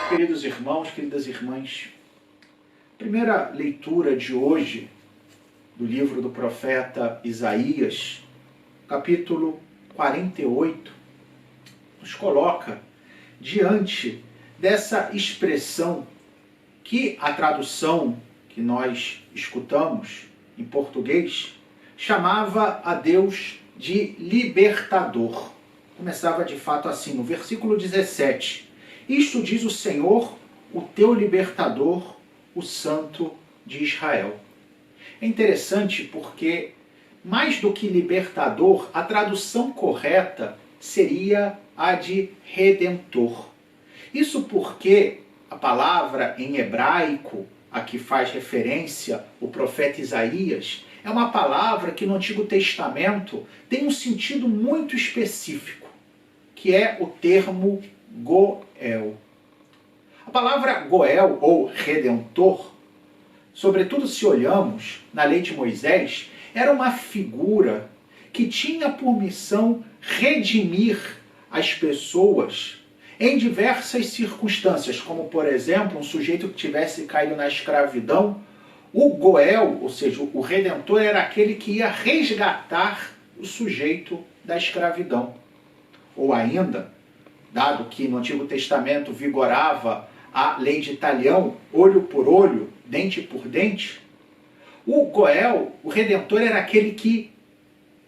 Queridos irmãos, queridas irmãs, primeira leitura de hoje do livro do profeta Isaías, capítulo 48, nos coloca diante dessa expressão que a tradução que nós escutamos em português chamava a Deus de libertador. Começava de fato assim, no versículo 17. Isto diz o Senhor, o teu libertador, o Santo de Israel. É interessante porque, mais do que libertador, a tradução correta seria a de redentor. Isso porque a palavra em hebraico, a que faz referência o profeta Isaías, é uma palavra que no Antigo Testamento tem um sentido muito específico, que é o termo Goel. A palavra Goel, ou redentor, sobretudo se olhamos na lei de Moisés, era uma figura que tinha por missão redimir as pessoas em diversas circunstâncias, como por exemplo, um sujeito que tivesse caído na escravidão. O Goel, ou seja, o redentor, era aquele que ia resgatar o sujeito da escravidão. Ou ainda, dado que no Antigo Testamento vigorava a lei de talião, olho por olho, dente por dente, o Goel, o redentor, era aquele que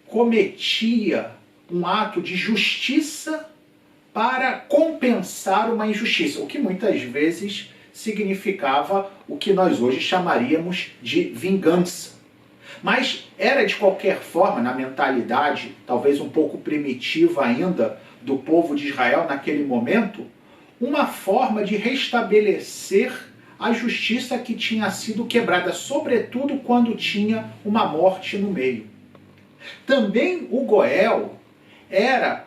cometia um ato de justiça para compensar uma injustiça, o que muitas vezes significava o que nós hoje chamaríamos de vingança. Mas era de qualquer forma, na mentalidade, talvez um pouco primitiva ainda, do povo de Israel naquele momento, uma forma de restabelecer a justiça que tinha sido quebrada, sobretudo quando tinha uma morte no meio. Também o Goel era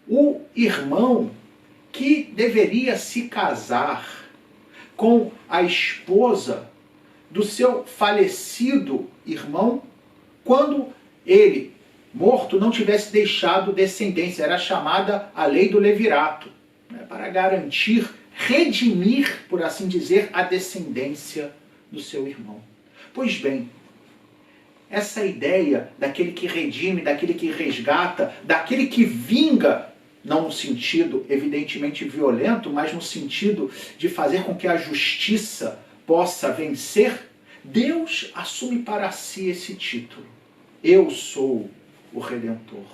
o irmão que deveria se casar com a esposa do seu falecido irmão quando ele, morto, não tivesse deixado descendência. Era chamada a lei do levirato, né, para garantir, redimir, por assim dizer, a descendência do seu irmão. Pois bem, essa ideia daquele que redime, daquele que resgata, daquele que vinga, não no sentido evidentemente violento, mas no sentido de fazer com que a justiça possa vencer, Deus assume para si esse título. Eu sou o Redentor.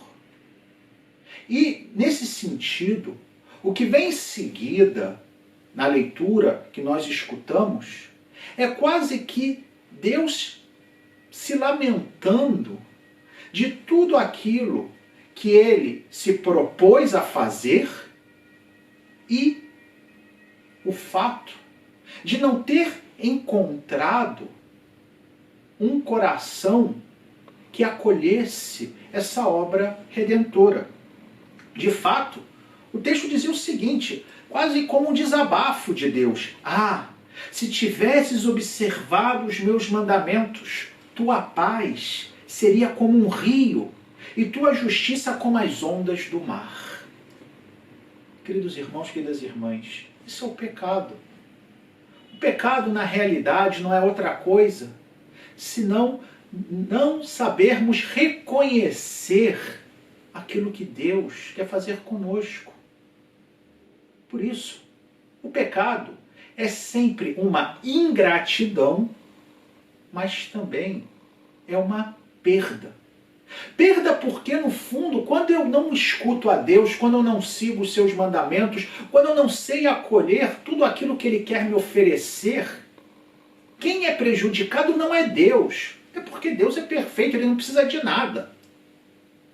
E, nesse sentido, o que vem em seguida, na leitura que nós escutamos, é quase que Deus se lamentando de tudo aquilo que ele se propôs a fazer e o fato de não ter encontrado um coração que acolhesse essa obra redentora. De fato, o texto dizia o seguinte, quase como um desabafo de Deus. Ah, se tivesses observado os meus mandamentos, tua paz seria como um rio e tua justiça como as ondas do mar. Queridos irmãos, queridas irmãs, isso é o pecado. O pecado, na realidade, não é outra coisa senão não sabermos reconhecer aquilo que Deus quer fazer conosco. Por isso, o pecado é sempre uma ingratidão, mas também é uma perda. Perda porque, no fundo, quando eu não escuto a Deus, quando eu não sigo os seus mandamentos, quando eu não sei acolher tudo aquilo que Ele quer me oferecer, quem é prejudicado não é Deus. É porque Deus é perfeito, Ele não precisa de nada.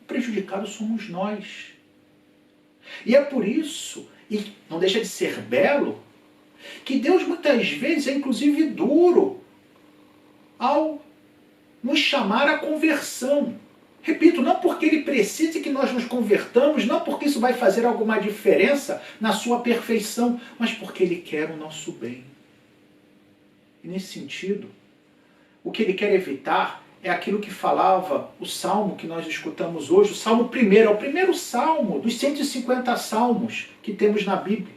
O prejudicado somos nós. E é por isso, e não deixa de ser belo, que Deus muitas vezes é inclusive duro ao nos chamar à conversão. Repito, não porque Ele precise que nós nos convertamos, não porque isso vai fazer alguma diferença na sua perfeição, mas porque Ele quer o nosso bem. E nesse sentido, o que Ele quer evitar é aquilo que falava o salmo que nós escutamos hoje, o salmo primeiro, é o primeiro salmo dos 150 salmos que temos na Bíblia.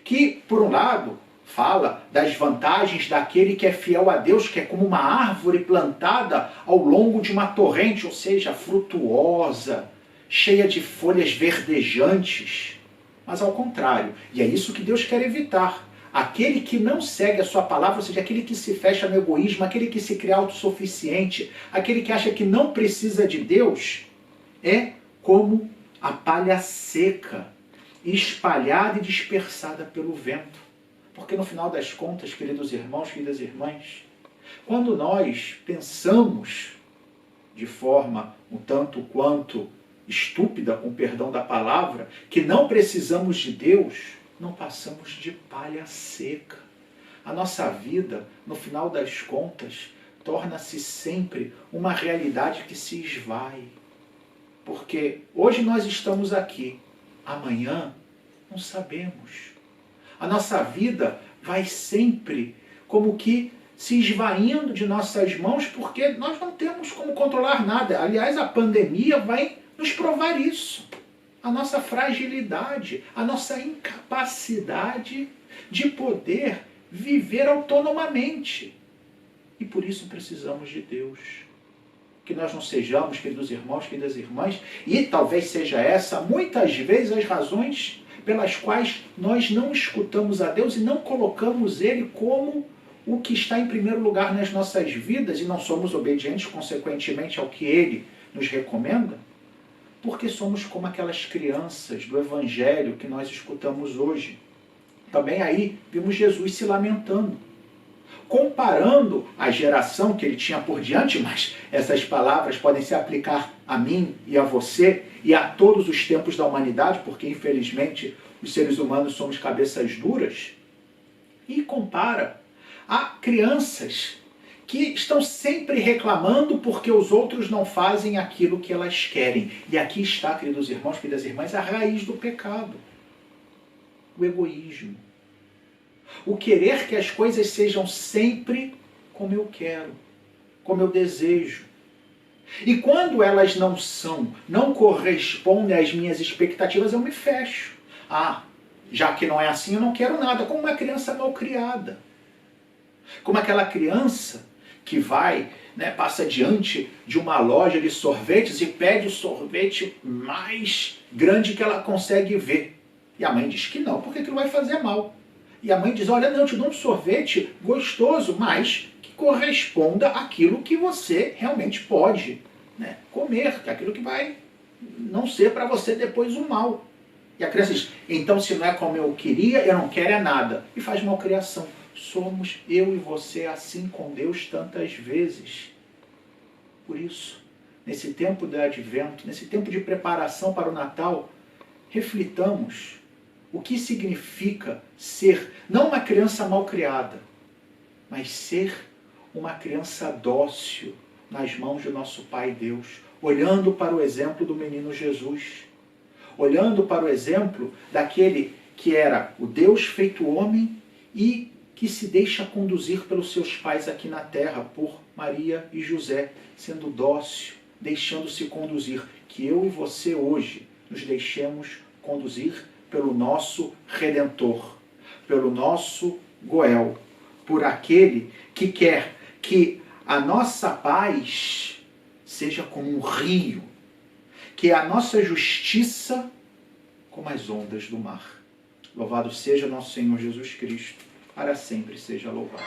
que, por um lado, fala das vantagens daquele que é fiel a Deus, que é como uma árvore plantada ao longo de uma torrente, ou seja, frutuosa, cheia de folhas verdejantes. Mas ao contrário, e é isso que Deus quer evitar. Aquele que não segue a sua palavra, ou seja, aquele que se fecha no egoísmo, aquele que se crê autossuficiente, aquele que acha que não precisa de Deus, é como a palha seca, espalhada e dispersada pelo vento. Porque no final das contas, queridos irmãos, queridas irmãs, quando nós pensamos de forma um tanto quanto estúpida, com perdão da palavra, que não precisamos de Deus, não passamos de palha seca. A nossa vida, no final das contas, torna-se sempre uma realidade que se esvai. Porque hoje nós estamos aqui, amanhã não sabemos. A nossa vida vai sempre como que se esvaindo de nossas mãos, porque nós não temos como controlar nada. Aliás, a pandemia vai nos provar isso. A nossa fragilidade, a nossa incapacidade de poder viver autonomamente. E por isso precisamos de Deus. Que nós não sejamos, queridos irmãos, queridas irmãs, e talvez seja essa, muitas vezes, as razões pelas quais nós não escutamos a Deus e não colocamos Ele como o que está em primeiro lugar nas nossas vidas e não somos obedientes, consequentemente, ao que Ele nos recomenda. Porque somos como aquelas crianças do Evangelho que nós escutamos hoje. Também aí vimos Jesus se lamentando, comparando a geração que ele tinha por diante, mas essas palavras podem se aplicar a mim e a você e a todos os tempos da humanidade, porque infelizmente os seres humanos somos cabeças duras, e compara a crianças que estão sempre reclamando porque os outros não fazem aquilo que elas querem. E aqui está, queridos irmãos, queridas irmãs, a raiz do pecado. O egoísmo. O querer que as coisas sejam sempre como eu quero, como eu desejo. E quando elas não são, não correspondem às minhas expectativas, eu me fecho. Ah, já que não é assim, eu não quero nada. Como uma criança mal criada. Como aquela criança que vai, passa diante de uma loja de sorvetes e pede o sorvete mais grande que ela consegue ver. E a mãe diz que não, porque aquilo vai fazer mal. E a mãe diz, olha, não, eu te dou um sorvete gostoso, mas que corresponda àquilo que você realmente pode comer, que é aquilo que vai não ser para você depois um mal. E a criança diz, então se não é como eu queria, eu não quero é nada. E faz malcriação. Somos eu e você assim com Deus tantas vezes. Por isso, nesse tempo de advento, nesse tempo de preparação para o Natal, reflitamos o que significa ser não uma criança mal criada, mas ser uma criança dócil nas mãos do nosso Pai Deus, olhando para o exemplo do menino Jesus, olhando para o exemplo daquele que era o Deus feito homem e que se deixa conduzir pelos seus pais aqui na terra, por Maria e José, sendo dócil, deixando-se conduzir. Que eu e você hoje nos deixemos conduzir pelo nosso Redentor, pelo nosso Goel, por aquele que quer que a nossa paz seja como um rio, que a nossa justiça como as ondas do mar. Louvado seja nosso Senhor Jesus Cristo, para sempre seja louvado.